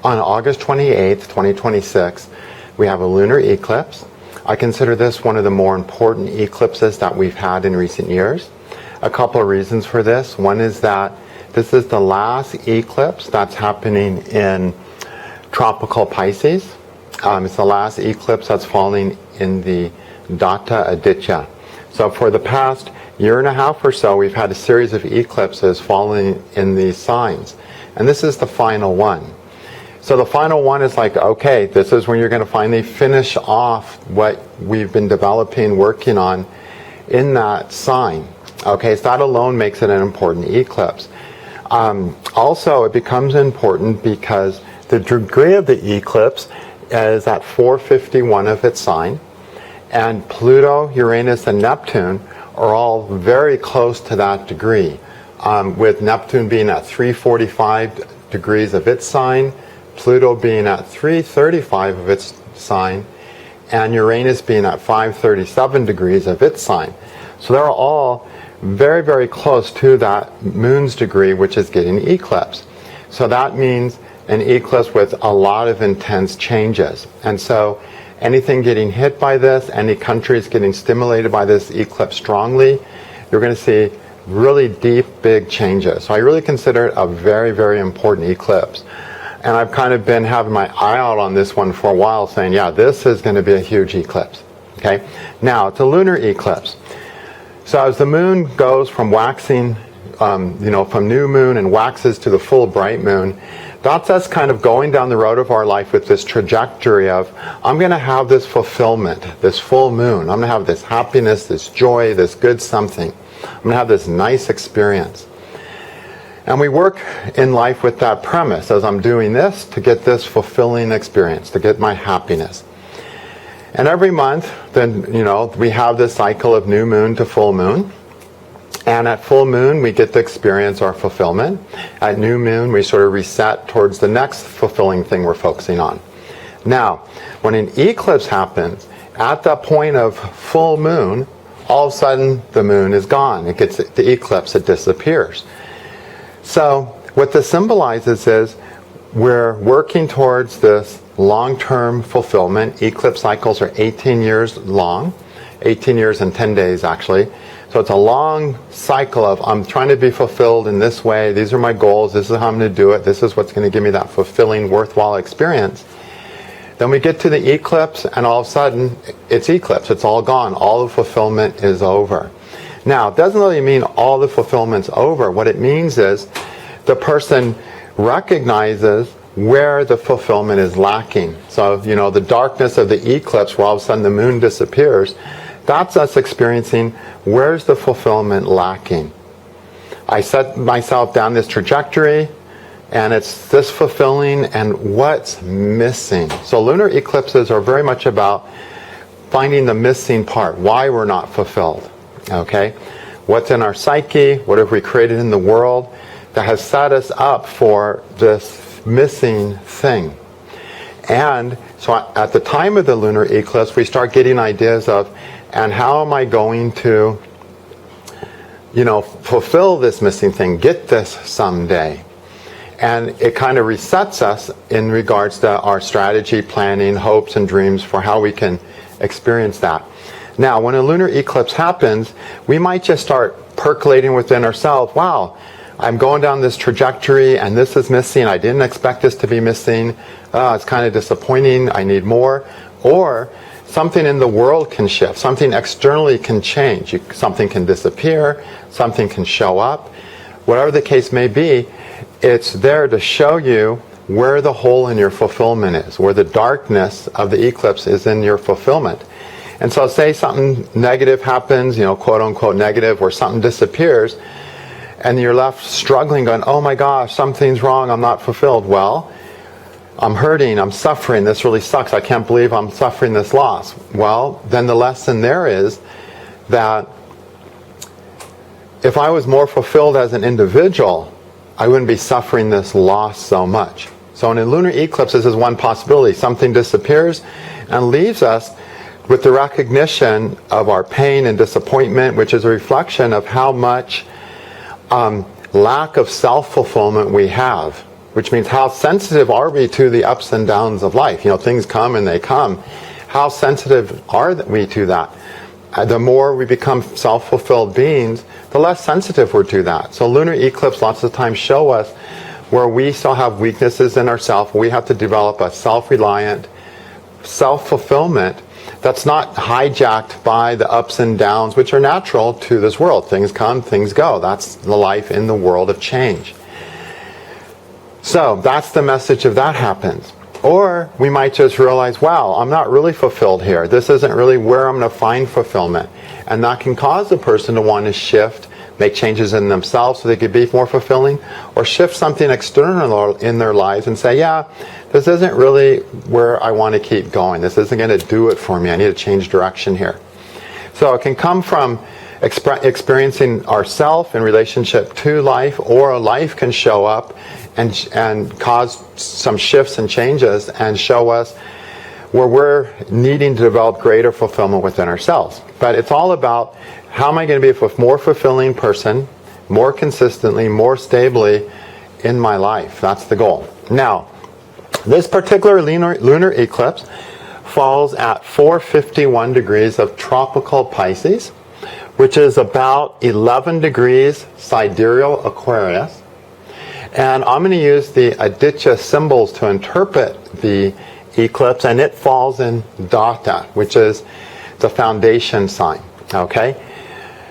On August 28th, 2026, we have a lunar eclipse. I consider this one of the more important eclipses that we've had in recent years. A couple of reasons for this. One is that this is the last eclipse that's happening in tropical Pisces. It's the last eclipse that's falling in the Dacia. So for the past year and a half or so, we've had a series of eclipses falling in these signs. And this is the final one. So the final one is like, okay, this is when you're going to finally finish off what we've been developing, working on in that sign. Okay, so that alone makes it an important eclipse. Also, it becomes important because the degree of the eclipse is at 451 of its sign, and Pluto, Uranus, and Neptune are all very close to that degree, with Neptune being at 345 degrees of its sign, Pluto being at 335 of its sign, and Uranus being at 537 degrees of its sign. So they're all very, very close to that moon's degree, which is getting eclipsed. So that means an eclipse with a lot of intense changes. And so anything getting hit by this, any countries getting stimulated by this eclipse strongly, you're going to see really deep, big changes. So I really consider it a very, very important eclipse. And I've kind of been having my eye out on this one for a while, saying, yeah, this is going to be a huge eclipse. Okay? Now, it's a lunar eclipse. So as the moon goes from waxing, from new moon and waxes to the full bright moon, that's us kind of going down the road of our life with this trajectory of, I'm going to have this fulfillment, this full moon. I'm going to have this happiness, this joy, this good something. I'm going to have this nice experience. And we work in life with that premise, as I'm doing this, to get this fulfilling experience, to get my happiness. And every month, then, we have this cycle of new moon to full moon. And at full moon, we get to experience our fulfillment. At new moon, we sort of reset towards the next fulfilling thing we're focusing on. Now, when an eclipse happens, at that point of full moon, all of a sudden the moon is gone. It gets the eclipse, it disappears. So what this symbolizes is we're working towards this long-term fulfillment. Eclipse cycles are 18 years long, 18 years and 10 days actually. So it's a long cycle of, I'm trying to be fulfilled in this way, these are my goals, this is how I'm going to do it, this is what's going to give me that fulfilling, worthwhile experience. Then we get to the eclipse, and all of a sudden, it's eclipse, it's all gone, all the fulfillment is over. Now, it doesn't really mean all the fulfillment's over. What it means is the person recognizes where the fulfillment is lacking. So, the darkness of the eclipse, where all of a sudden the moon disappears, that's us experiencing where's the fulfillment lacking. I set myself down this trajectory, and it's this fulfilling, and what's missing. So lunar eclipses are very much about finding the missing part, why we're not fulfilled. Okay? What's in our psyche, what have we created in the world that has set us up for this missing thing. And so at the time of the lunar eclipse, we start getting ideas of, and how am I going to, fulfill this missing thing, get this someday? And it kind of resets us in regards to our strategy, planning, hopes, and dreams for how we can experience that. Now, when a lunar eclipse happens, we might just start percolating within ourselves, wow, I'm going down this trajectory and this is missing. I didn't expect this to be missing. It's kind of disappointing. I need more. Or something in the world can shift. Something externally can change. Something can disappear. Something can show up. Whatever the case may be, it's there to show you where the hole in your fulfillment is, where the darkness of the eclipse is in your fulfillment. And so say something negative happens, quote unquote negative, or something disappears, and you're left struggling going, oh my gosh, something's wrong, I'm not fulfilled. Well, I'm hurting, I'm suffering, this really sucks, I can't believe I'm suffering this loss. Well, then the lesson there is that if I was more fulfilled as an individual, I wouldn't be suffering this loss so much. So in a lunar eclipse, this is one possibility. Something disappears and leaves us with the recognition of our pain and disappointment, which is a reflection of how much lack of self-fulfillment we have. which means how sensitive are we to the ups and downs of life? You know, things come and they come. How sensitive are we to that? The more we become self-fulfilled beings, the less sensitive we're to that. So lunar eclipse lots of times show us where we still have weaknesses in ourselves. We have to develop a self-reliant, self-fulfillment that's not hijacked by the ups and downs, which are natural to this world. Things come, things go. That's the life in the world of change. So that's the message of that happens. Or we might just realize, wow, I'm not really fulfilled here. This isn't really where I'm going to find fulfillment. And that can cause the person to want to shift, make changes in themselves so they could be more fulfilling, or shift something external in their lives and say, yeah, this isn't really where I want to keep going. This isn't going to do it for me. I need to change direction here. So it can come from experiencing ourself in relationship to life, or a life can show up and cause some shifts and changes and show us where we're needing to develop greater fulfillment within ourselves. But it's all about how am I going to be a more fulfilling person, more consistently, more stably in my life. That's the goal. Now, this particular lunar eclipse falls at 4:51 degrees of tropical Pisces, which is about 11 degrees sidereal Aquarius. And I'm going to use the Dacia symbols to interpret the eclipse, and it falls in Dacia, which is the foundation sign. Okay?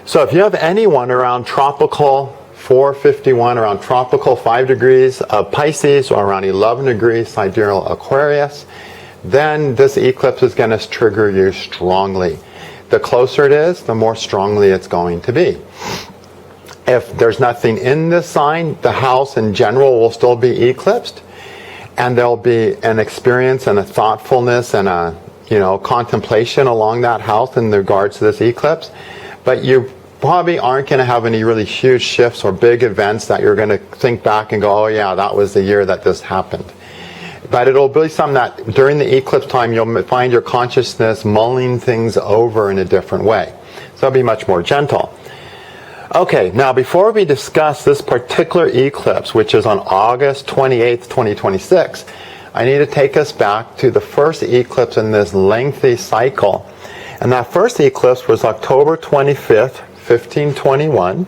So if you have anyone around tropical 4:51, around tropical 5 degrees of Pisces, or around 11 degrees sidereal Aquarius, then this eclipse is going to trigger you strongly. The closer it is, the more strongly it's going to be. If there's nothing in this sign, the house in general will still be eclipsed, and there'll be an experience and a thoughtfulness and a contemplation along that house in regards to this eclipse. But you probably aren't going to have any really huge shifts or big events that you're going to think back and go, oh yeah, that was the year that this happened. But it'll be something that during the eclipse time you'll find your consciousness mulling things over in a different way. So it'll be much more gentle. Okay, now before we discuss this particular eclipse, which is on August 28th, 2026, I need to take us back to the first eclipse in this lengthy cycle. And that first eclipse was October 25th, 1521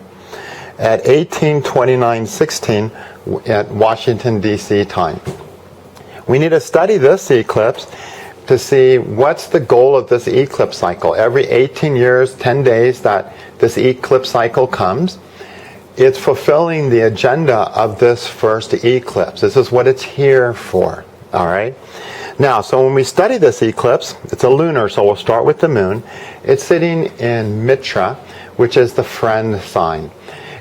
at 18:29:16 at Washington, D.C. time. We need to study this eclipse to see what's the goal of this eclipse cycle. Every 18 years, 10 days that this eclipse cycle comes, it's fulfilling the agenda of this first eclipse. This is what it's here for. All right? Now, so when we study this eclipse, it's a lunar, so we'll start with the moon. It's sitting in Mitra, which is the friend sign.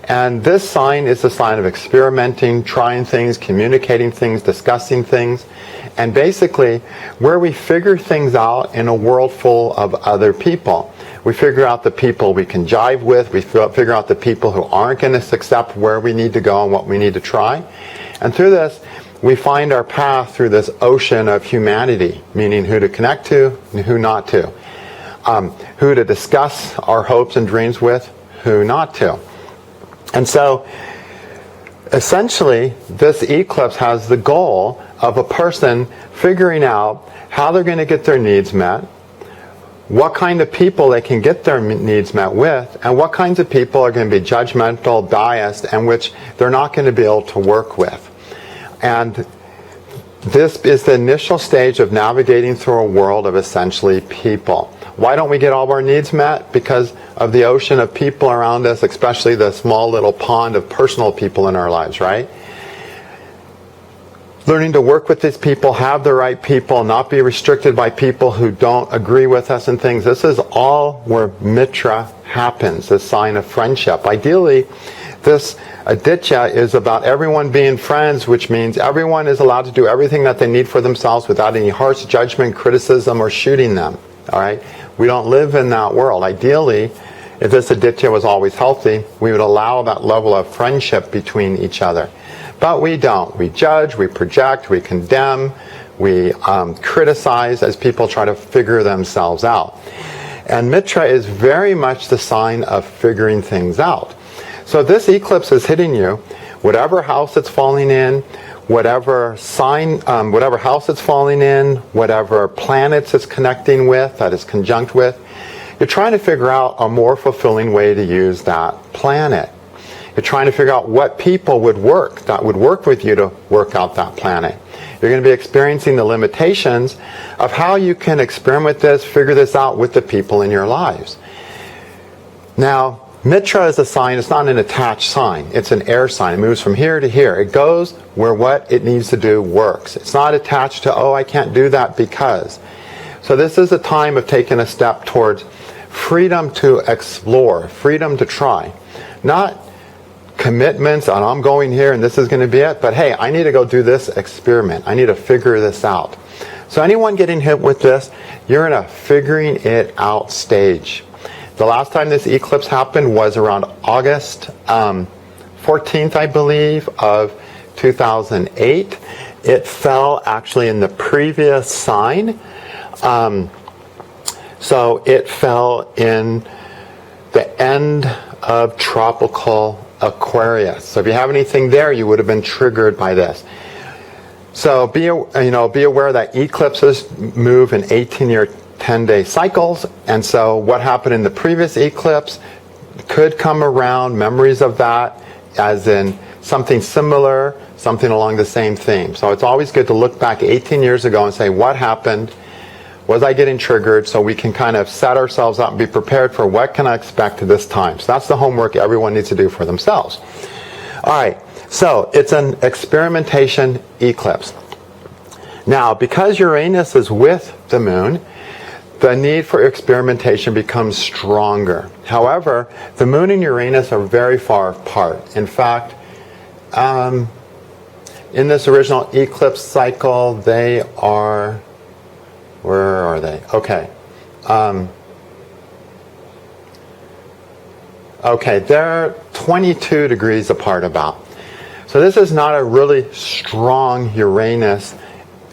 And this sign is the sign of experimenting, trying things, communicating things, discussing things, and basically where we figure things out in a world full of other people. We figure out the people we can jive with, we figure out the people who aren't going to accept where we need to go and what we need to try. And through this, we find our path through this ocean of humanity, meaning who to connect to and who not to. Who to discuss our hopes and dreams with, who not to. And so, essentially, this eclipse has the goal of a person figuring out how they're going to get their needs met, what kind of people they can get their needs met with, and what kinds of people are going to be judgmental, biased, and which they're not going to be able to work with. And this is the initial stage of navigating through a world of essentially people. Why don't we get all of our needs met? Because of the ocean of people around us, especially the small little pond of personal people in our lives, right? Learning to work with these people, have the right people, not be restricted by people who don't agree with us and things. This is all where Mitra happens, this sign of friendship. Ideally, this Dacia is about everyone being friends, which means everyone is allowed to do everything that they need for themselves without any harsh judgment, criticism, or shooting them. All right? We don't live in that world. Ideally, if this Dacia was always healthy, we would allow that level of friendship between each other. But we don't. We judge, we project, we condemn, we criticize as people try to figure themselves out. And Mitra is very much the sign of figuring things out. So this eclipse is hitting you, whatever house it's falling in, whatever sign, whatever house it's falling in, whatever planets it's connecting with, that is conjunct with. You're trying to figure out a more fulfilling way to use that planet. You're trying to figure out what people would work, that would work with you to work out that planet. You're going to be experiencing the limitations of how you can experiment with this, figure this out with the people in your lives. Now, Mitra is a sign, it's not an attached sign, it's an air sign. It moves from here to here. It goes where what it needs to do works. It's not attached to, oh, I can't do that because. So this is a time of taking a step towards freedom to explore, freedom to try. Not commitments on I'm going here and this is going to be it, but hey, I need to go do this experiment. I need to figure this out. So anyone getting hit with this, you're in a figuring it out stage. The last time this eclipse happened was around August 14th, I believe, of 2008. It fell actually in the previous sign. So it fell in the end of tropical Aquarius. So if you have anything there, you would have been triggered by this. So be aware that eclipses move in 18-year, 10-day cycles, and so what happened in the previous eclipse could come around, memories of that, as in something similar, something along the same theme. So it's always good to look back 18 years ago and say, what happened? Was I getting triggered? So we can kind of set ourselves up and be prepared for what can I expect this time. So that's the homework everyone needs to do for themselves. All right, so it's an experimentation eclipse. Now, because Uranus is with the moon, the need for experimentation becomes stronger. However, the moon and Uranus are very far apart. In fact, in this original eclipse cycle, they are, where are they? Okay. Okay, they're 22 degrees apart about. So this is not a really strong Uranus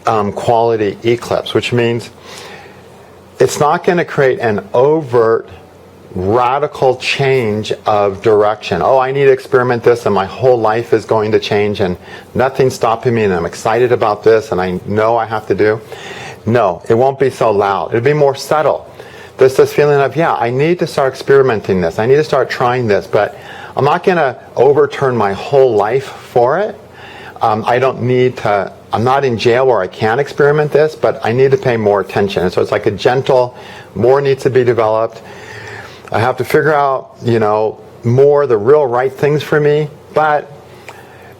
quality eclipse, which means it's not going to create an overt, radical change of direction. Oh, I need to experiment this and my whole life is going to change and nothing's stopping me and I'm excited about this and I know I have to do. No, it won't be so loud. It'll be more subtle. There's this feeling of, yeah, I need to start experimenting this. I need to start trying this, but I'm not going to overturn my whole life for it. I don't need to, I'm not in jail where I can't experiment this, but I need to pay more attention. And so it's like a gentle, more needs to be developed. I have to figure out, more the real right things for me, but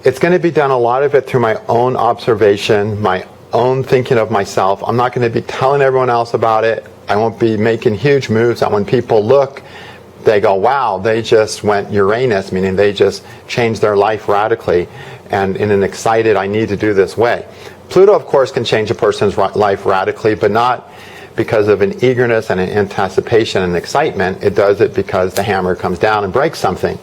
it's going to be done, a lot of it through my own observation, my own thinking of myself. I'm not going to be telling everyone else about it. I won't be making huge moves that when people look, they go, wow, they just went Uranus, meaning they just changed their life radically and in an excited, I need to do this way. Pluto, of course, can change a person's life radically, but not because of an eagerness and an anticipation and excitement. It does it because the hammer comes down and breaks something.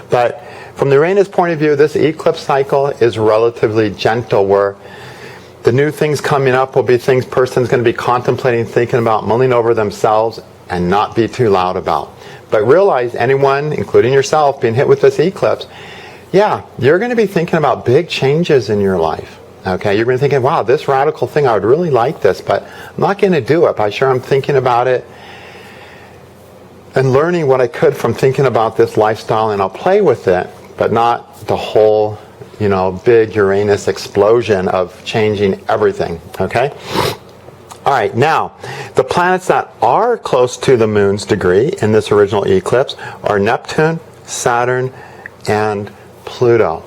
But from the Uranus point of view, this eclipse cycle is relatively gentle, where the new things coming up will be things person's going to be contemplating, thinking about, mulling over themselves, and not be too loud about. But realize anyone, including yourself, being hit with this eclipse, yeah, you're going to be thinking about big changes in your life. Okay, you're going to be thinking, wow, this radical thing, I would really like this, but I'm not going to do it. But sure, I'm thinking about it and learning what I could from thinking about this lifestyle, and I'll play with it, but not the whole, big Uranus explosion of changing everything. Okay? All right, now, the planets that are close to the moon's degree in this original eclipse are Neptune, Saturn, and Pluto.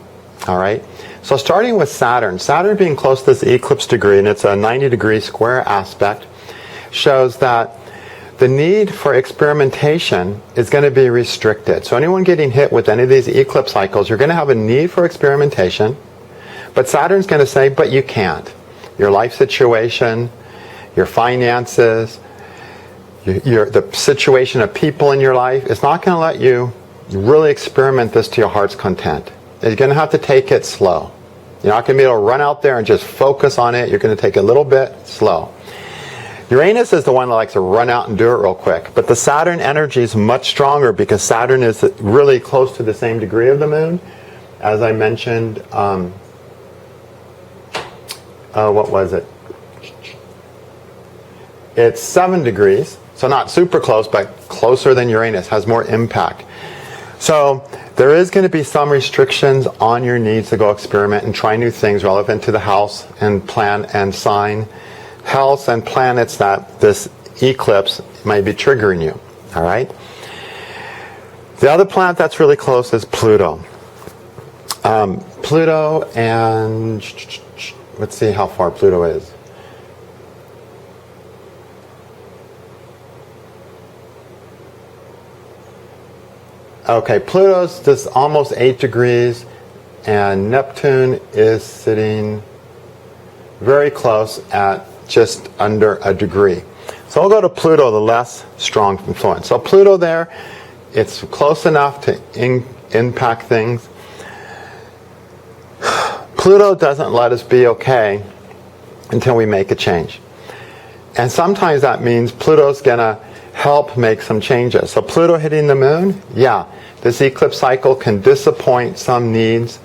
All right? So starting with Saturn being close to this eclipse degree, and it's a 90-degree square aspect, shows that the need for experimentation is going to be restricted. So anyone getting hit with any of these eclipse cycles, you're going to have a need for experimentation, but Saturn's going to say, but you can't. Your life situation, your finances, the situation of people in your life, it's not going to let you really experiment this to your heart's content. You're going to have to take it slow. You're not going to be able to run out there and just focus on it. You're going to take it a little bit slow. Uranus is the one that likes to run out and do it real quick. But the Saturn energy is much stronger because Saturn is really close to the same degree of the moon. As I mentioned what was it? It's 7 degrees, so not super close, but closer than Uranus, has more impact. So there is going to be some restrictions on your needs to go experiment and try new things relevant to the house and planet and sign, house and planets that this eclipse might be triggering you. All right. The other planet that's really close is Pluto. Pluto and let's see how far Pluto is. Okay, Pluto's just almost 8 degrees, and Neptune is sitting very close at just under a degree. So we'll go to Pluto, the less strong influence. So Pluto there, it's close enough to impact things. Pluto doesn't let us be okay until we make a change. And sometimes that means Pluto's going to help make some changes. So Pluto hitting the moon, yeah, this eclipse cycle can disappoint some needs.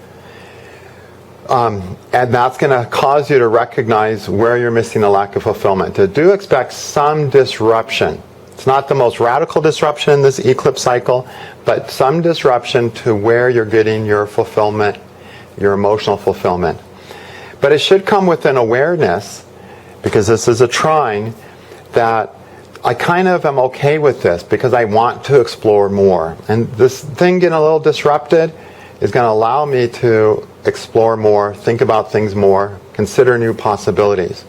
And that's going to cause you to recognize where you're missing a lack of fulfillment. To do expect some disruption. It's not the most radical disruption in this eclipse cycle, but some disruption to where you're getting your fulfillment, your emotional fulfillment. But it should come with an awareness, because this is a trine, that I kind of am okay with this because I want to explore more. And this thing getting a little disrupted is going to allow me to explore more, think about things more, consider new possibilities.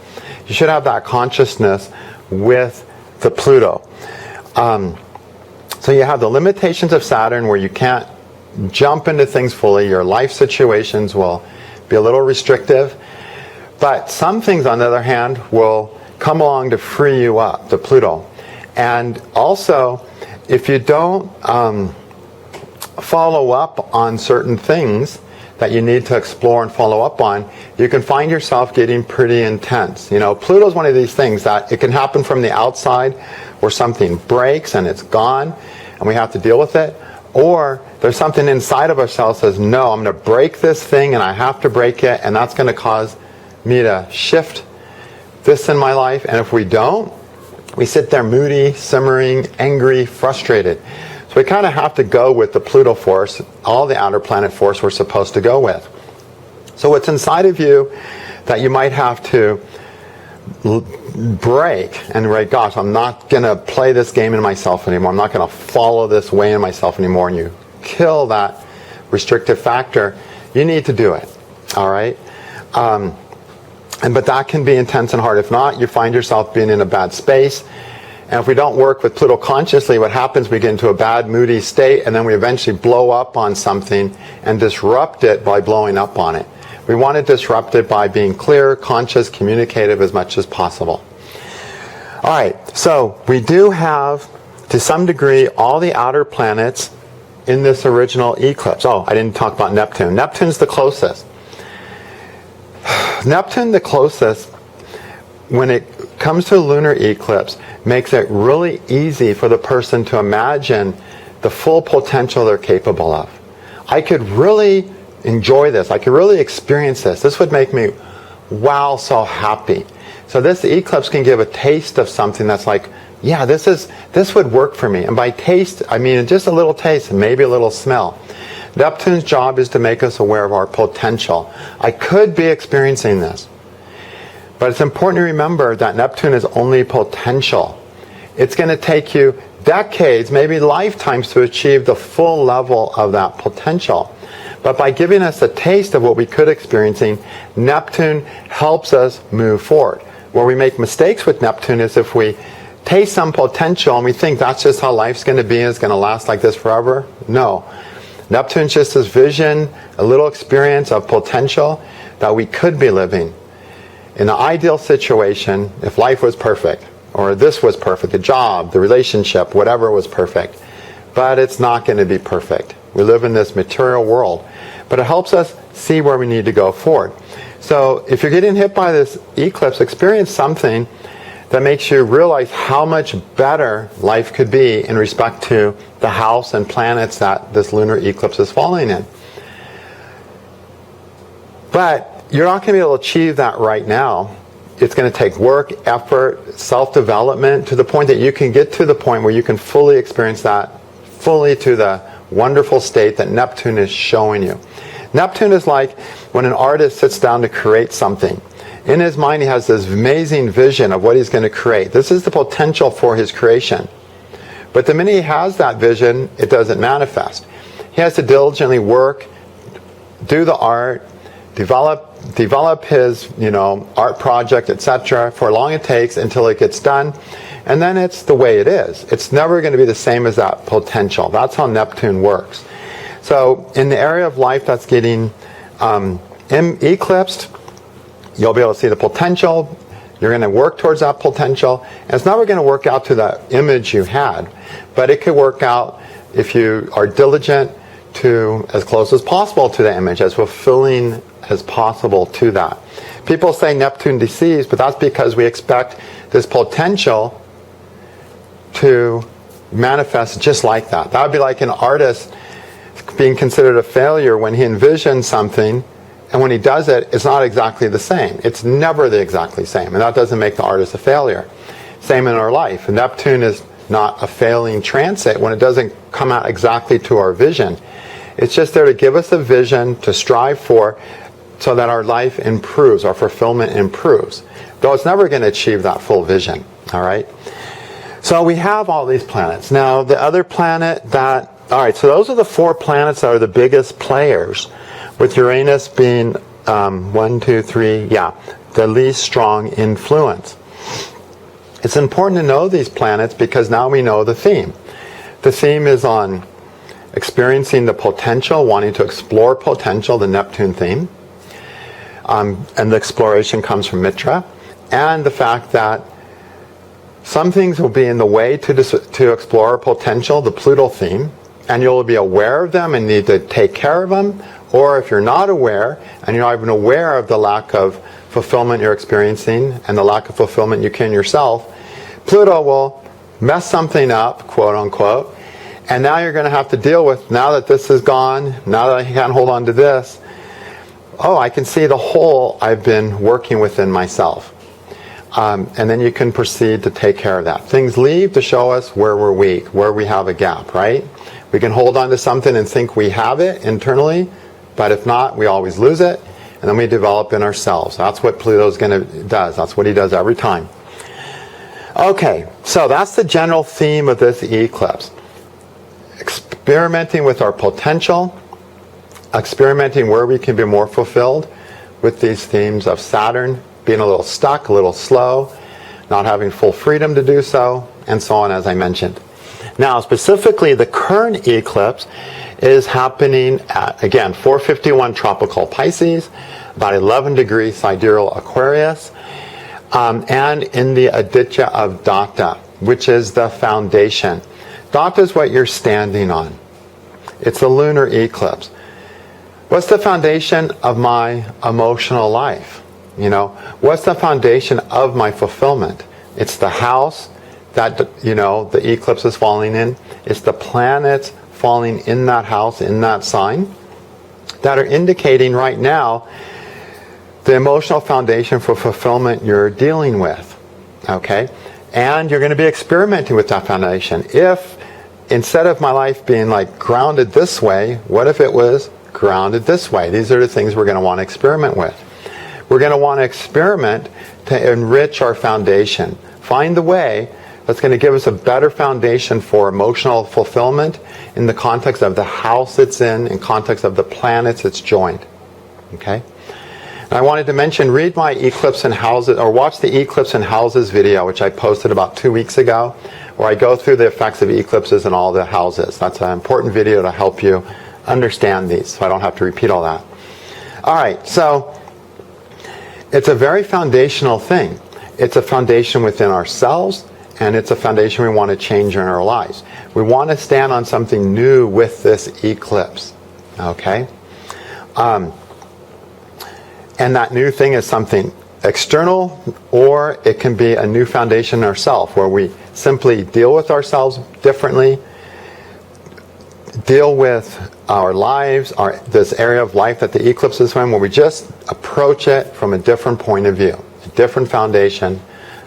You should have that consciousness with the Pluto. So you have the limitations of Saturn where you can't jump into things fully. Your life situations will be a little restrictive. But some things, on the other hand, will come along to free you up, the Pluto. And also, if you don't follow up on certain things that you need to explore and follow up on, you can find yourself getting pretty intense. You know, Pluto's one of these things that it can happen from the outside where something breaks and it's gone and we have to deal with it. Or there's something inside of ourselves that says, no, I'm going to break this thing and I have to break it, and that's going to cause me to shift this in my life. And if we don't, we sit there moody, simmering, angry, frustrated. So we kind of have to go with the Pluto force, all the outer planet force we're supposed to go with. So what's inside of you that you might have to break and right, gosh, I'm not going to play this game in myself anymore. I'm not going to follow this way in myself anymore. And you kill that restrictive factor. You need to do it. All right? But that can be intense and hard. If not, you find yourself being in a bad space. And if we don't work with Pluto consciously, what happens, we get into a bad, moody state, and then we eventually blow up on something and disrupt it by blowing up on it. We want to disrupt it by being clear, conscious, communicative as much as possible. All right, so we do have, to some degree, all the outer planets in this original eclipse. Oh, I didn't talk about Neptune. Neptune's the closest. Neptune, the closest, when it comes to a lunar eclipse, makes it really easy for the person to imagine the full potential they're capable of. I could really enjoy this. I could really experience this. This would make me, wow, so happy. So this eclipse can give a taste of something that's like, yeah, this would work for me. And by taste, I mean just a little taste and maybe a little smell. Neptune's job is to make us aware of our potential. I could be experiencing this. But it's important to remember that Neptune is only potential. It's going to take you decades, maybe lifetimes, to achieve the full level of that potential. But by giving us a taste of what we could experiencing, Neptune helps us move forward. Where we make mistakes with Neptune is if we taste some potential and we think that's just how life's going to be and it's going to last like this forever. No. Neptune's just this vision, a little experience of potential that we could be living. In an ideal situation, if life was perfect, or this was perfect, the job, the relationship, whatever was perfect. But it's not going to be perfect. We live in this material world. But it helps us see where we need to go forward. So if you're getting hit by this eclipse, experience something that makes you realize how much better life could be in respect to the house and planets that this lunar eclipse is falling in. But you're not going to be able to achieve that right now. It's going to take work, effort, self-development to the point that you can get to the point where you can fully experience that, fully to the wonderful state that Neptune is showing you. Neptune is like when an artist sits down to create something. In his mind, he has this amazing vision of what he's going to create. This is the potential for his creation. But the minute he has that vision, it doesn't manifest. He has to diligently work, do the art, develop his, art project, etc. for how long it takes until it gets done. And then it's the way it is. It's never going to be the same as that potential. That's how Neptune works. So in the area of life that's getting eclipsed, you'll be able to see the potential. You're going to work towards that potential. And it's never going to work out to the image you had. But it could work out if you are diligent to as close as possible to the image, as fulfilling as possible to that. People say Neptune deceives, but that's because we expect this potential to manifest just like that. That would be like an artist being considered a failure when he envisions something, and when he does it, it's not exactly the same. It's never the exactly same, and that doesn't make the artist a failure. Same in our life. Neptune is not a failing transit when it doesn't come out exactly to our vision. It's just there to give us a vision to strive for so that our life improves, our fulfillment improves. Though it's never going to achieve that full vision. All right? So we have all these planets. Now, the other planet that... All right, so those are the 4 planets that are the biggest players, with Uranus being the least strong influence. It's important to know these planets because now we know the theme. The theme is on experiencing the potential, wanting to explore potential, the Neptune theme. And the exploration comes from Mitra. And the fact that some things will be in the way to explore potential, the Pluto theme. And you'll be aware of them and need to take care of them. Or if you're not aware, and you're not even aware of the lack of fulfillment you're experiencing and the lack of fulfillment you can yourself, Pluto will mess something up, quote unquote, and now you're going to have to deal with, now that this is gone, now that I can't hold on to this, I can see the hole I've been working within myself. And then you can proceed to take care of that. Things leave to show us where we're weak, where we have a gap, right? We can hold on to something and think we have it internally, but if not, we always lose it, and then we develop in ourselves. That's what Pluto's does. That's what he does every time. Okay, so that's the general theme of this eclipse. Experimenting with our potential, experimenting where we can be more fulfilled with these themes of Saturn being a little stuck, a little slow, not having full freedom to do so, and so on, as I mentioned. Now, specifically, the current eclipse is happening at, again, 451 tropical Pisces, about 11 degrees sidereal Aquarius, and in the Aditya of Dacia, which is the foundation. Dacia is what you're standing on. It's a lunar eclipse. What's the foundation of my emotional life? What's the foundation of my fulfillment? It's the house that, the eclipse is falling in. It's the planets falling in that house, in that sign, that are indicating right now the emotional foundation for fulfillment you're dealing with. Okay? And you're going to be experimenting with that foundation. If, instead of my life being like grounded this way, what if it was grounded this way? These are the things we're going to want to experiment with. We're going to want to experiment to enrich our foundation. Find the way that's going to give us a better foundation for emotional fulfillment in the context of the house it's in context of the planets it's joined. Okay? And I wanted to mention, read my Eclipse and Houses, or watch the Eclipse and Houses video, which I posted about 2 weeks ago, where I go through the effects of eclipses and all the houses. That's an important video to help you understand these, so I don't have to repeat all that. All right, so it's a very foundational thing. It's a foundation within ourselves, and it's a foundation we want to change in our lives. We want to stand on something new with this eclipse. Okay? And that new thing is something external, or it can be a new foundation in ourselves, where we simply deal with ourselves differently, deal with our lives, this area of life that the eclipse is in, where we just approach it from a different point of view, a different foundation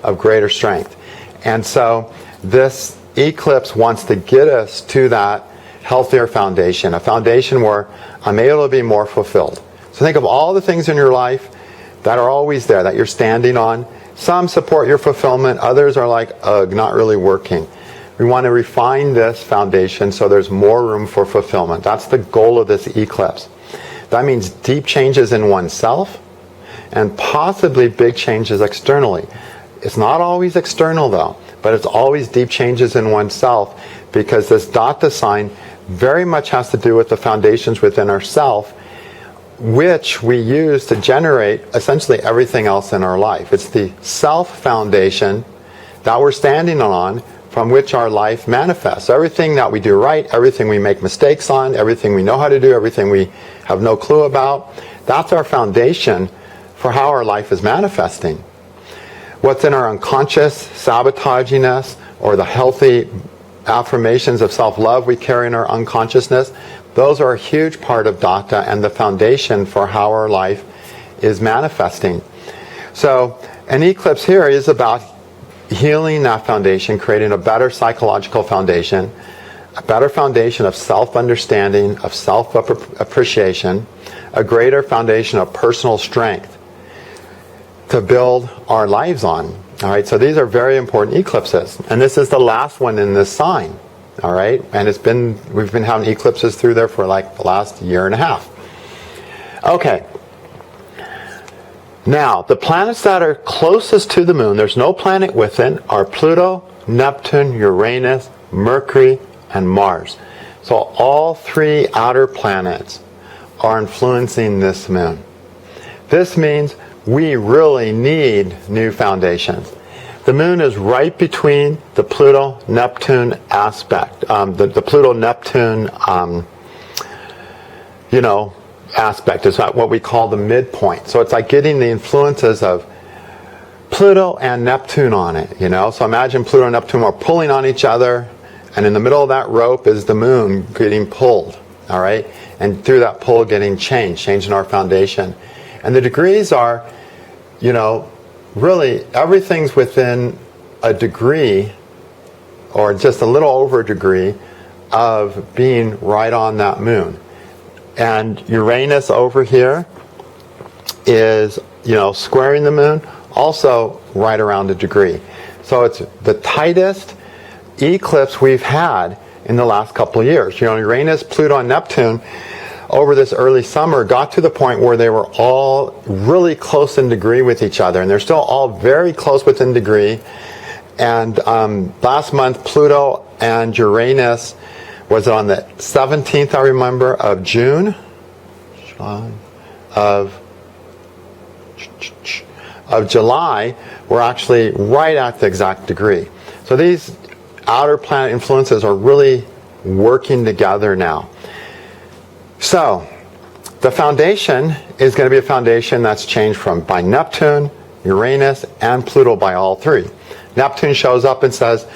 of greater strength. And so this eclipse wants to get us to that healthier foundation, a foundation where I'm able to be more fulfilled. So think of all the things in your life that are always there, that you're standing on. Some support your fulfillment, others are like, ugh, not really working. We want to refine this foundation so there's more room for fulfillment. That's the goal of this eclipse. That means deep changes in oneself and possibly big changes externally. It's not always external though, but it's always deep changes in oneself, because this Dacia sign very much has to do with the foundations within ourself, which we use to generate essentially everything else in our life. It's the self foundation that we're standing on from which our life manifests. So everything that we do right, everything we make mistakes on, everything we know how to do, everything we have no clue about, that's our foundation for how our life is manifesting. What's in our unconscious, sabotaging us, or the healthy affirmations of self-love we carry in our unconsciousness, those are a huge part of Dacia and the foundation for how our life is manifesting. So an eclipse here is about healing that foundation, creating a better psychological foundation, a better foundation of self-understanding, of self-appreciation, a greater foundation of personal strength to build our lives on. All right, so these are very important eclipses, and this is the last one in this sign. All right, and we've been having eclipses through there for like the last year and a half. Okay. Now, the planets that are closest to the moon, there's no planet within, are Pluto, Neptune, Uranus, Mercury, and Mars. So all three outer planets are influencing this moon. This means we really need new foundations. The moon is right between the Pluto-Neptune aspect, the Pluto-Neptune, aspect is what we call the midpoint. So it's like getting the influences of Pluto and Neptune on it, So imagine Pluto and Neptune are pulling on each other, and in the middle of that rope is the moon getting pulled, all right? And through that pull getting changing our foundation. And the degrees are, really everything's within a degree, or just a little over a degree, of being right on that moon. And Uranus over here is, squaring the moon, also right around a degree. So it's the tightest eclipse we've had in the last couple of years. Uranus, Pluto, and Neptune over this early summer got to the point where they were all really close in degree with each other. And they're still all very close within degree. And last month, Pluto and Uranus was on the 17th, I remember, of June, of July, were actually right at the exact degree. So these outer planet influences are really working together now. So the foundation is going to be a foundation that's changed by Neptune, Uranus, and Pluto, by all three. Neptune shows up and says,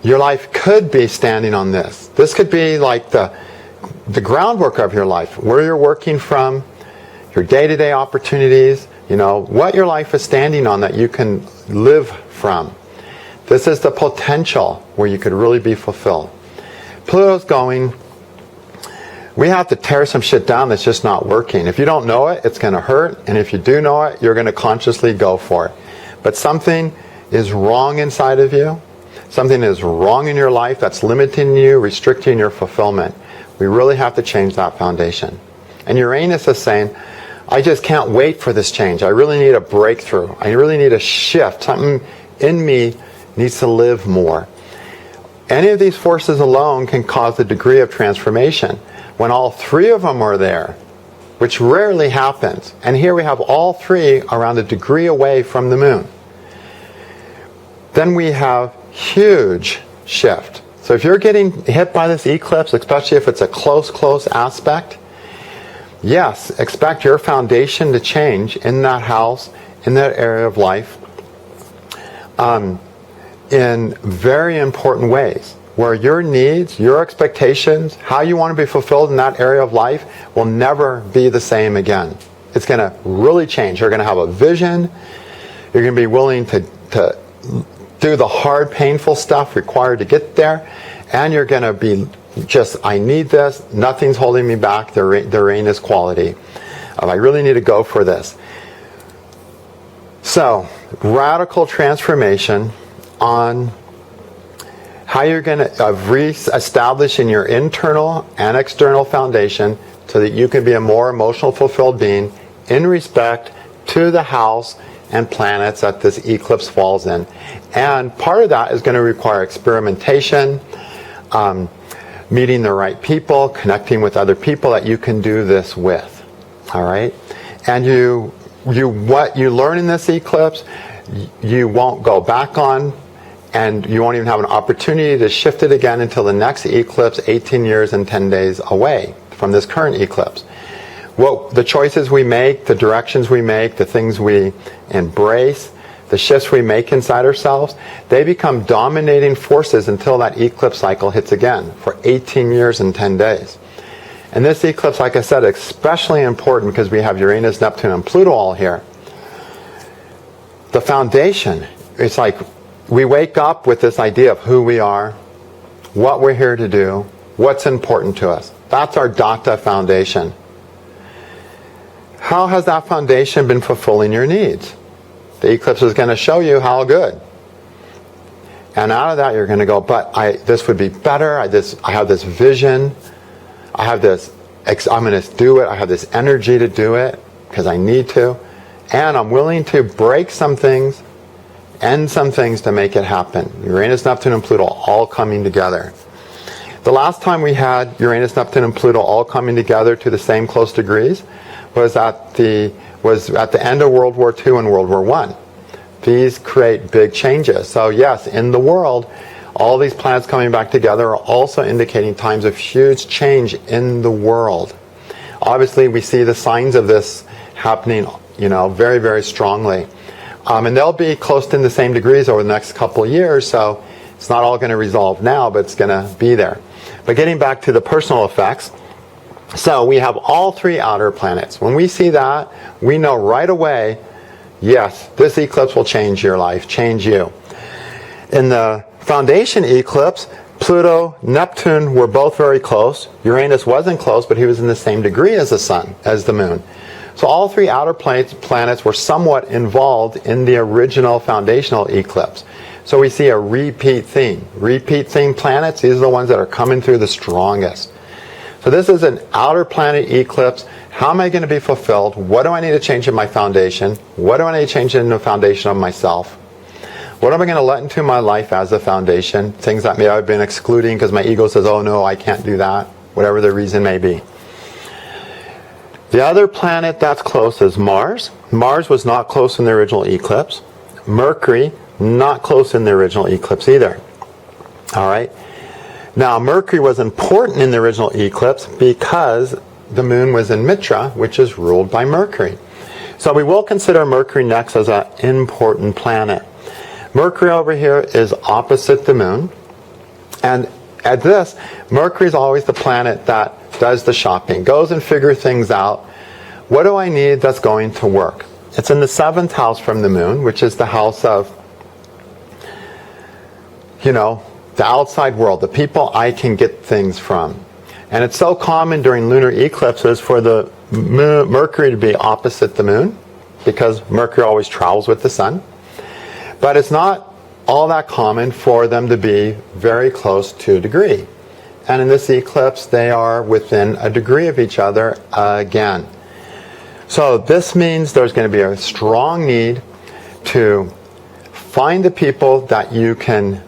your life could be standing on this. This could be like the groundwork of your life, where you're working from, your day-to-day opportunities, what your life is standing on that you can live from. This is the potential where you could really be fulfilled. Pluto's going, we have to tear some shit down that's just not working. If you don't know it, it's going to hurt. And if you do know it, you're going to consciously go for it. But something is wrong inside of you. Something is wrong in your life that's limiting you, restricting your fulfillment. We really have to change that foundation. And Uranus is saying, I just can't wait for this change. I really need a breakthrough. I really need a shift. Something in me needs to live more. Any of these forces alone can cause a degree of transformation. When all three of them are there, which rarely happens, and here we have all three around a degree away from the moon, then we have huge shift. So if you're getting hit by this eclipse, especially if it's a close aspect, yes, expect your foundation to change in that house, in that area of life, in very important ways. where your needs, your expectations, how you want to be fulfilled in that area of life will never be the same again. It's going to really change. You're going to have a vision. You're going to be willing to do the hard, painful stuff required to get there. And you're going to be just, I need this. Nothing's holding me back. The Uranus quality of I really need to go for this. So, radical transformation on how you're going to re-establish in your internal and external foundation so that you can be a more emotional, fulfilled being in respect to the house and planets that this eclipse falls in. And part of that is going to require experimentation, meeting the right people, connecting with other people that you can do this with. All right? And what you learn in this eclipse, you won't go back on, and you won't even have an opportunity to shift it again until the next eclipse 18 years and 10 days away from this current eclipse. Well, the choices we make, the directions we make, the things we embrace, the shifts we make inside ourselves, they become dominating forces until that eclipse cycle hits again for 18 years and 10 days. And this eclipse, like I said, especially important because we have Uranus, Neptune, and Pluto all here. The foundation, it's like we wake up with this idea of who we are, what we're here to do, what's important to us. That's our Dacia foundation. How has that foundation been fulfilling your needs? The eclipse is going to show you how good. And out of that you're going to go, but this would be better, I have this vision, I have this, I'm going to do it, I have this energy to do it, because I need to, and I'm willing to break some things, end some things to make it happen. Uranus, Neptune, and Pluto all coming together. The last time we had Uranus, Neptune, and Pluto all coming together to the same close degrees was at the end of World War II and World War I. These create big changes. So yes, in the world, all these planets coming back together are also indicating times of huge change in the world. Obviously, we see the signs of this happening, very, very strongly. And they'll be close to the same degrees over the next couple of years, so it's not all going to resolve now, but it's going to be there. But getting back to the personal effects, so we have all three outer planets. When we see that, we know right away, yes, this eclipse will change your life, change you. In the foundation eclipse, Pluto, Neptune were both very close. Uranus wasn't close, but he was in the same degree as the sun, as the moon. So all three outer planets were somewhat involved in the original foundational eclipse. So we see a repeat theme. Repeat theme planets, these are the ones that are coming through the strongest. So this is an outer planet eclipse. How am I going to be fulfilled? What do I need to change in my foundation? What do I need to change in the foundation of myself? What am I going to let into my life as a foundation? Things that maybe I've been excluding because my ego says, oh no, I can't do that. Whatever the reason may be. The other planet that's close is Mars. Mars was not close in the original eclipse. Mercury, not close in the original eclipse either. All right. Now, Mercury was important in the original eclipse because the moon was in Mitra, which is ruled by Mercury. So we will consider Mercury next as an important planet. Mercury over here is opposite the moon. And at this, Mercury is always the planet that does the shopping, goes and figures things out. What do I need that's going to work? It's in the 7th house from the moon, which is the house of, the outside world, the people I can get things from. And it's so common during lunar eclipses for the Mercury to be opposite the moon, because Mercury always travels with the sun. But it's not all that common for them to be very close to a degree. And in this eclipse, they are within a degree of each other again. So this means there's going to be a strong need to find the people that you can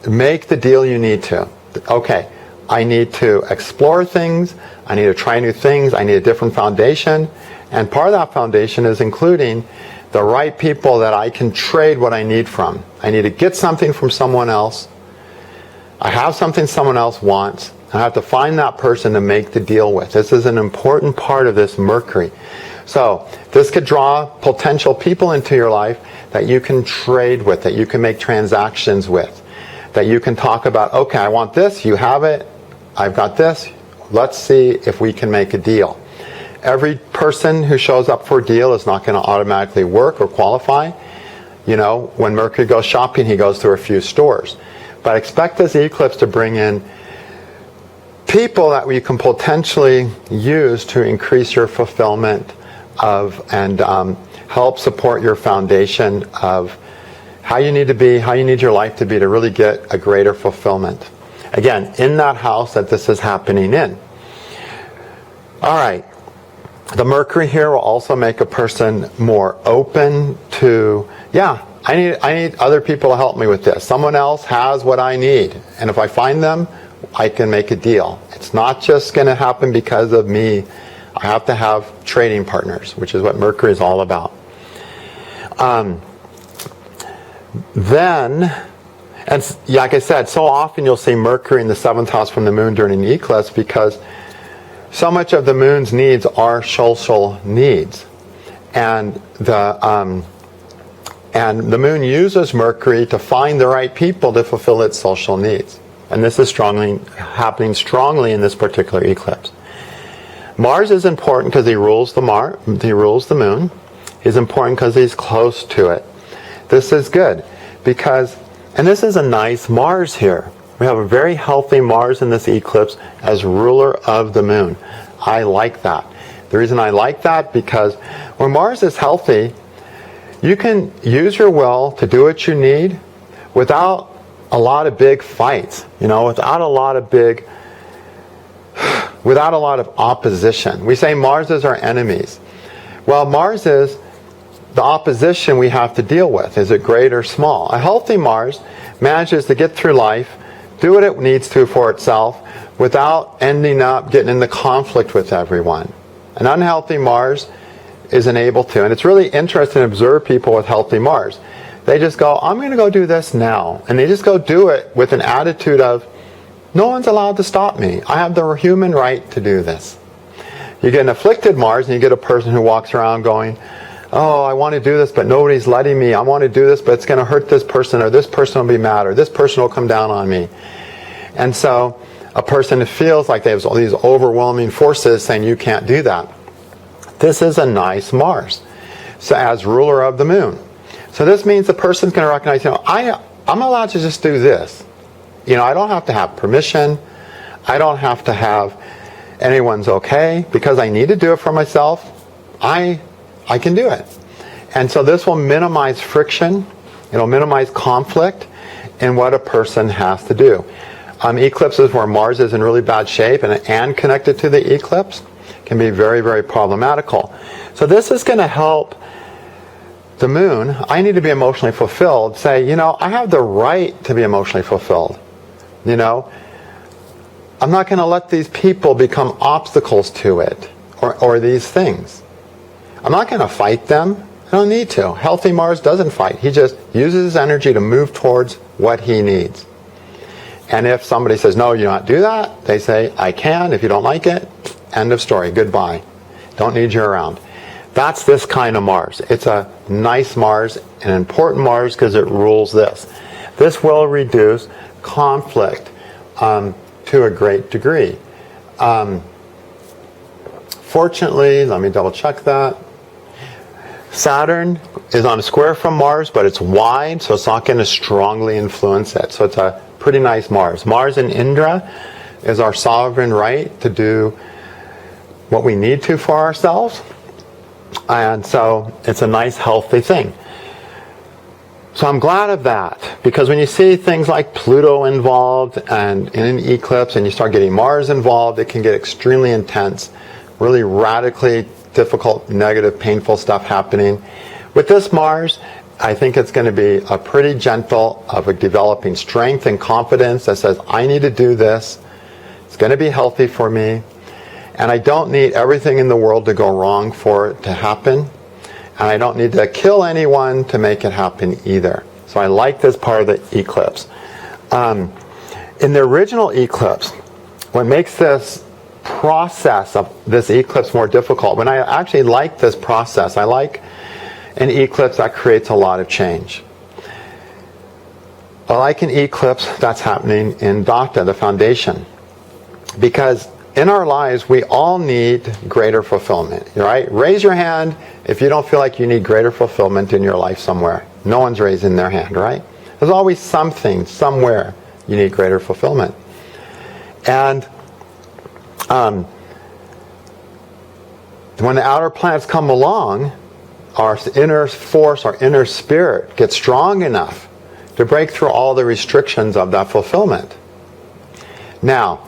make the deal you need to. Okay, I need to explore things, I need to try new things, I need a different foundation, and part of that foundation is including the right people that I can trade what I need from. I need to get something from someone else. I have something someone else wants. I have to find that person to make the deal with. This is an important part of this Mercury. So this could draw potential people into your life that you can trade with, that you can make transactions with. that you can talk about, okay, I want this, you have it, I've got this, let's see if we can make a deal. Every person who shows up for a deal is not going to automatically work or qualify. You know, when Mercury goes shopping, he goes through a few stores. But expect this eclipse to bring in people that we can potentially use to increase your fulfillment of and help support your foundation of how you need to be, how you need your life to be to really get a greater fulfillment. Again, in that house that this is happening in. All right. The Mercury here will also make a person more open to, yeah, I need other people to help me with this. Someone else has what I need. And if I find them, I can make a deal. It's not just going to happen because of me. I have to have trading partners, which is what Mercury is all about. Then, and like I said, so often you'll see Mercury in the 7th house from the moon during an eclipse because so much of the moon's needs are social needs. And the moon uses Mercury to find the right people to fulfill its social needs. And this is happening strongly in this particular eclipse. Mars is important because he rules the moon. He's important because he's close to it. This is good because, and this is a nice Mars here. We have a very healthy Mars in this eclipse as ruler of the moon. I like that. The reason I like that because when Mars is healthy, you can use your will to do what you need without a lot of big fights, without a lot of opposition. We say Mars is our enemies. Well, Mars is the opposition we have to deal with. Is it great or small? A healthy Mars manages to get through life, do what it needs to for itself, without ending up getting into conflict with everyone. An unhealthy Mars isn't able to. And it's really interesting to observe people with healthy Mars. They just go, I'm going to go do this now. And they just go do it with an attitude of, no one's allowed to stop me. I have the human right to do this. You get an afflicted Mars and you get a person who walks around going, oh, I want to do this, but nobody's letting me. I want to do this, but it's going to hurt this person, or this person will be mad, or this person will come down on me. And so a person feels like they have all these overwhelming forces saying you can't do that. This is a nice Mars, so as ruler of the moon. So this means the person's going to recognize, I'm allowed to just do this. I don't have to have permission. I don't have to have anyone's okay because I need to do it for myself. I can do it. And so this will minimize friction. It'll minimize conflict in what a person has to do. Eclipses where Mars is in really bad shape and connected to the eclipse can be very, very problematical. So this is going to help the moon. I need to be emotionally fulfilled. Say, I have the right to be emotionally fulfilled. I'm not going to let these people become obstacles to it or these things. I'm not going to fight them. I don't need to. Healthy Mars doesn't fight. He just uses his energy to move towards what he needs. And if somebody says, no, you don't do that, they say, I can. If you don't like it, end of story. Goodbye. Don't need you around. That's this kind of Mars. It's a nice Mars, an important Mars because it rules this. This will reduce conflict to a great degree. Fortunately, let me double check that. Saturn is on a square from Mars, but it's wide, so it's not going to strongly influence it. So it's a pretty nice Mars. Mars in Indra is our sovereign right to do what we need to for ourselves. And so it's a nice, healthy thing. So I'm glad of that, because when you see things like Pluto involved and in an eclipse and you start getting Mars involved, it can get extremely intense, really radically difficult, negative, painful stuff happening. With this Mars, I think it's going to be a pretty gentle of a developing strength and confidence that says, I need to do this. It's going to be healthy for me. And I don't need everything in the world to go wrong for it to happen. And I don't need to kill anyone to make it happen either. So I like this part of the eclipse. In the original eclipse, what makes this process of this eclipse more difficult, when I actually like this process, I like an eclipse that creates a lot of change. like an eclipse that's happening in Dacia, the foundation. Because in our lives, we all need greater fulfillment, right? Raise your hand if you don't feel like you need greater fulfillment in your life somewhere. No one's raising their hand, right? There's always something, somewhere, you need greater fulfillment. And when the outer planets come along, our inner force, our inner spirit gets strong enough to break through all the restrictions of that fulfillment. Now,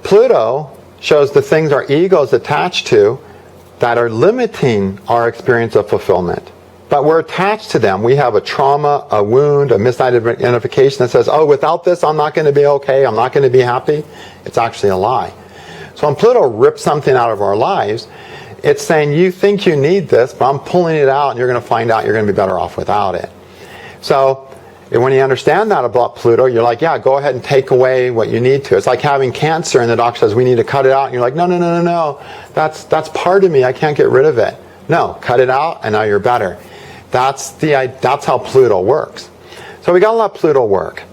Pluto shows the things our ego is attached to that are limiting our experience of fulfillment. But we're attached to them. We have a trauma, a wound, a misidentification that says, oh, without this, I'm not going to be okay, I'm not going to be happy. It's actually a lie. So when Pluto rips something out of our lives, it's saying, you think you need this, but I'm pulling it out, and you're going to find out you're going to be better off without it. So when you understand that about Pluto, you're like, yeah, go ahead and take away what you need to. It's like having cancer, and the doctor says, we need to cut it out. And you're like, no. That's part of me. I can't get rid of it. No, cut it out, and now you're better. That's how Pluto works. So we got to let Pluto work.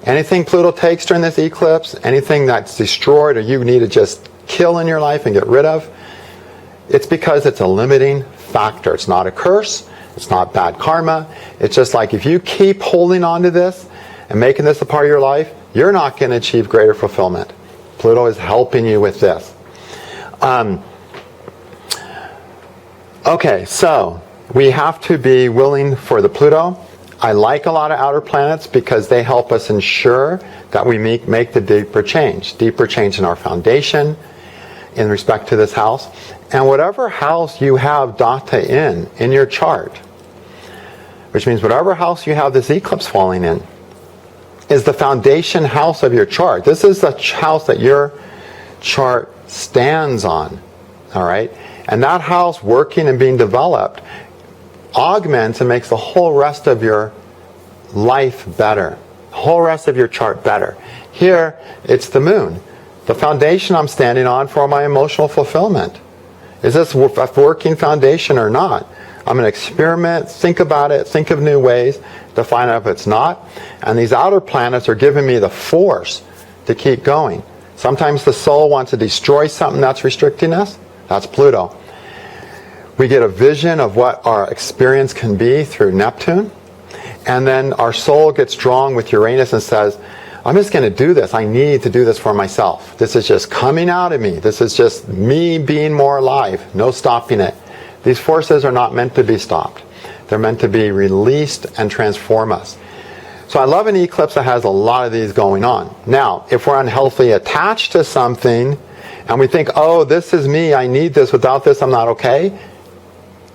Anything Pluto takes during this eclipse, anything that's destroyed or you need to just kill in your life and get rid of, it's because it's a limiting factor. It's not a curse. It's not bad karma. It's just like if you keep holding on to this and making this a part of your life, you're not going to achieve greater fulfillment. Pluto is helping you with this. Okay, so we have to be willing for the Pluto. I like a lot of outer planets because they help us ensure that we make the deeper change in our foundation in respect to this house. And whatever house you have Dacia in your chart, which means whatever house you have this eclipse falling in, is the foundation house of your chart. This is the house that your chart stands on, all right? And that house working and being developed augments and makes the whole rest of your life better, the whole rest of your chart better. Here, it's the moon, the foundation I'm standing on for my emotional fulfillment. Is this a working foundation or not? I'm going to experiment, think about it, think of new ways to find out if it's not. And these outer planets are giving me the force to keep going. Sometimes the soul wants to destroy something that's restricting us. That's Pluto. We get a vision of what our experience can be through Neptune. And then our soul gets strong with Uranus and says, I'm just going to do this. I need to do this for myself. This is just coming out of me. This is just me being more alive. No stopping it. These forces are not meant to be stopped. They're meant to be released and transform us. So I love an eclipse that has a lot of these going on. Now, if we're unhealthily attached to something and we think, oh, this is me, I need this, without this I'm not okay,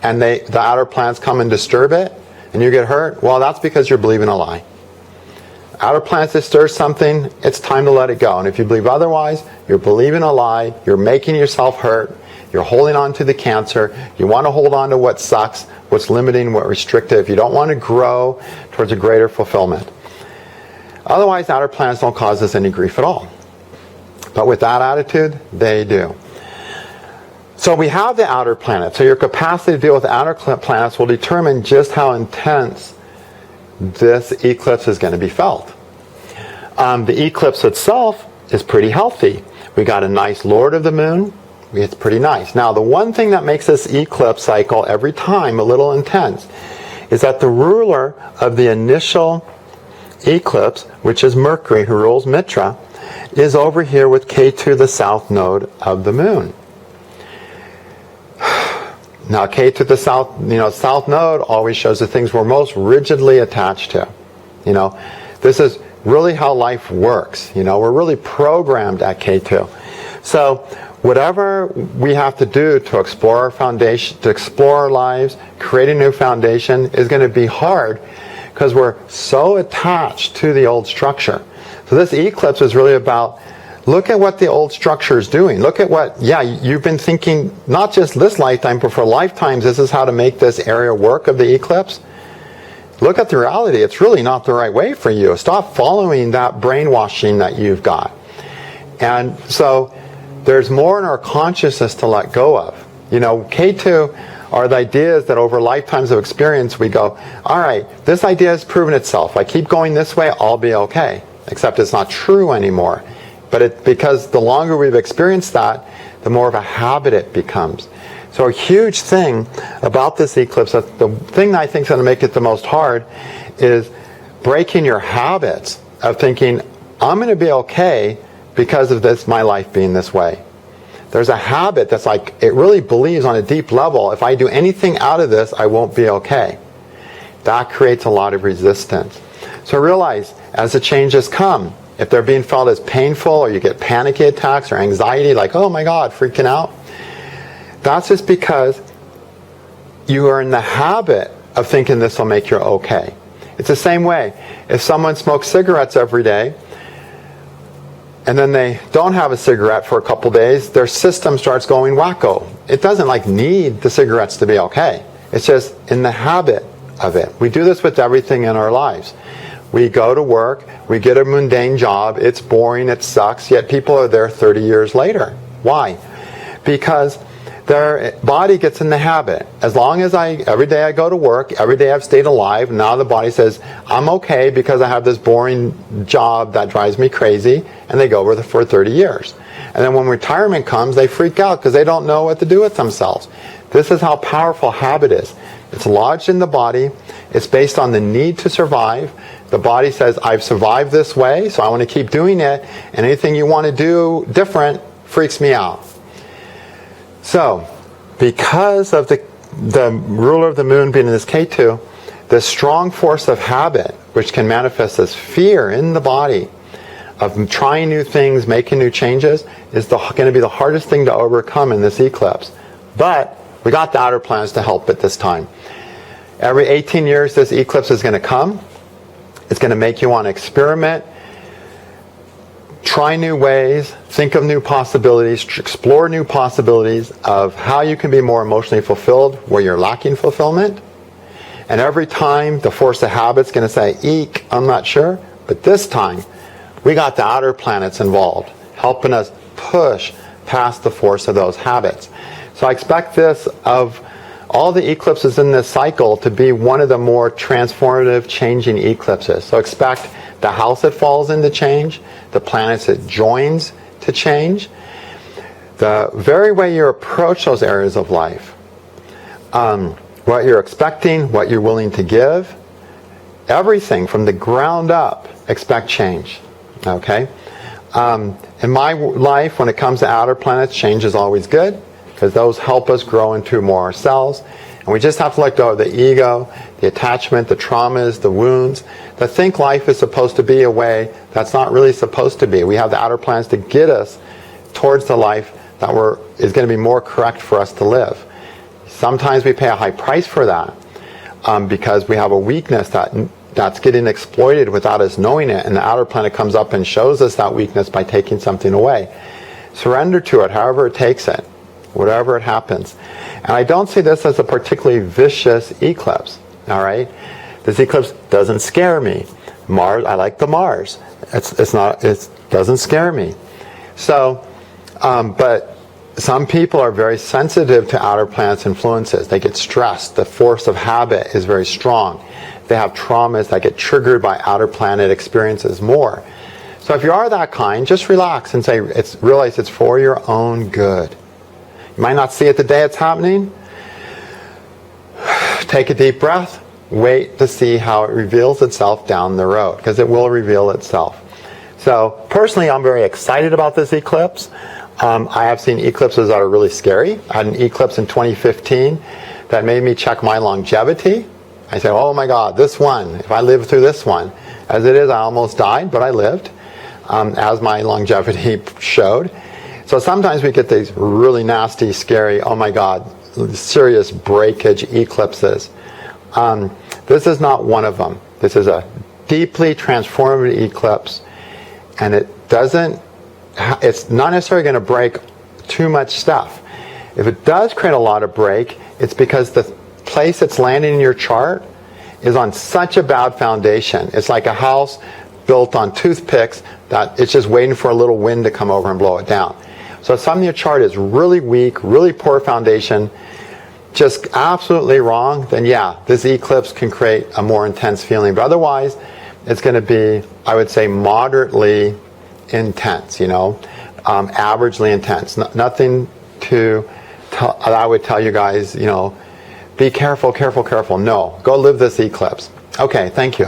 and the outer planets come and disturb it, and you get hurt, well, that's because you're believing a lie. Outer planets disturb something, it's time to let it go. And if you believe otherwise, you're believing a lie, you're making yourself hurt, you're holding on to the cancer, you want to hold on to what sucks, what's limiting, what's restrictive. You don't want to grow towards a greater fulfillment. Otherwise, outer planets don't cause us any grief at all. But with that attitude, they do. So we have the outer planets. So your capacity to deal with outer planets will determine just how intense this eclipse is going to be felt. The eclipse itself is pretty healthy. We got a nice Lord of the Moon. It's pretty nice. Now, the one thing that makes this eclipse cycle every time a little intense is that the ruler of the initial eclipse, which is Mercury, who rules Mitra, is over here with K2, the south node of the moon. Now, K2, the south node always shows the things we're most rigidly attached to. This is really how life works. We're really programmed at K2. So whatever we have to do to explore our foundation, to explore our lives, create a new foundation is going to be hard because we're so attached to the old structure. So this eclipse is really about, look at what the old structure is doing. Look at what, you've been thinking, not just this lifetime, but for lifetimes, this is how to make this area work of the eclipse. Look at the reality. It's really not the right way for you. Stop following that brainwashing that you've got. And so there's more in our consciousness to let go of. K2 are the ideas that over lifetimes of experience we go, all right, this idea has proven itself. I keep going this way, I'll be okay. Except it's not true anymore. But because the longer we've experienced that, the more of a habit it becomes. So a huge thing about this eclipse, the thing that I think is going to make it the most hard, is breaking your habits of thinking, I'm going to be okay because of this, my life being this way. There's a habit that's like, it really believes on a deep level, if I do anything out of this, I won't be okay. That creates a lot of resistance. So realize, as the changes come, if they're being felt as painful, or you get panicky attacks or anxiety, like, oh my God, freaking out, that's just because you are in the habit of thinking this will make you okay. It's the same way. If someone smokes cigarettes every day, and then they don't have a cigarette for a couple days, their system starts going wacko. It doesn't like need the cigarettes to be okay. It's just in the habit of it. We do this with everything in our lives. We go to work, we get a mundane job, it's boring, it sucks, yet people are there 30 years later. Why? Because their body gets in the habit. As long as every day I go to work, every day I've stayed alive, now the body says, I'm okay because I have this boring job that drives me crazy, and they go over for 30 years. And then when retirement comes, they freak out because they don't know what to do with themselves. This is how powerful habit is. It's lodged in the body. It's based on the need to survive. The body says, I've survived this way, so I want to keep doing it, and anything you want to do different freaks me out. So, because of the ruler of the moon being in this K2, the strong force of habit, which can manifest as fear in the body, of trying new things, making new changes, is going to be the hardest thing to overcome in this eclipse. But we got the outer planets to help it this time. Every 18 years this eclipse is going to come. It's going to make you want to experiment, try new ways, think of new possibilities, explore new possibilities of how you can be more emotionally fulfilled where you're lacking fulfillment. And every time the force of habit's going to say, eek, I'm not sure. But this time, we got the outer planets involved, helping us push past the force of those habits. So I expect this, of all the eclipses in this cycle, to be one of the more transformative, changing eclipses. So expect the house it falls in to change, the planets it joins to change, the very way you approach those areas of life, what you're expecting, what you're willing to give, everything from the ground up, expect change. Okay? In my life, when it comes to outer planets, change is always good, because those help us grow into more ourselves. And we just have to let go of the ego, the attachment, the traumas, the wounds, to think life is supposed to be a way that's not really supposed to be. We have the outer planets to get us towards the life that is going to be more correct for us to live. Sometimes we pay a high price for that, because we have a weakness that's getting exploited without us knowing it, and the outer planet comes up and shows us that weakness by taking something away. Surrender to it, however it takes it, whatever it happens. And I don't see this as a particularly vicious eclipse. All right, this eclipse doesn't scare me. Mars, I like the Mars. It doesn't scare me. So, but some people are very sensitive to outer planets' influences. They get stressed. The force of habit is very strong. They have traumas that get triggered by outer planet experiences more. So if you are that kind, just relax and realize it's for your own good. You might not see it the day it's happening. Take a deep breath. Wait to see how it reveals itself down the road, because it will reveal itself. So personally, I'm very excited about this eclipse. I have seen eclipses that are really scary. I had an eclipse in 2015 that made me check my longevity. I said, oh my God, this one, if I live through this one. As it is, I almost died, but I lived, as my longevity showed. So sometimes we get these really nasty, scary, oh my God, serious breakage eclipses. This is not one of them. This is a deeply transformative eclipse, and it's not necessarily going to break too much stuff. If it does create a lot of break, it's because the place it's landing in your chart is on such a bad foundation. It's like a house built on toothpicks that it's just waiting for a little wind to come over and blow it down. So if something in your chart is really weak, really poor foundation, just absolutely wrong, then yeah, this eclipse can create a more intense feeling. But otherwise, it's going to be, I would say, moderately intense, averagely intense. Nothing I would tell you guys, be careful, careful, careful. No, go live this eclipse. Okay, thank you.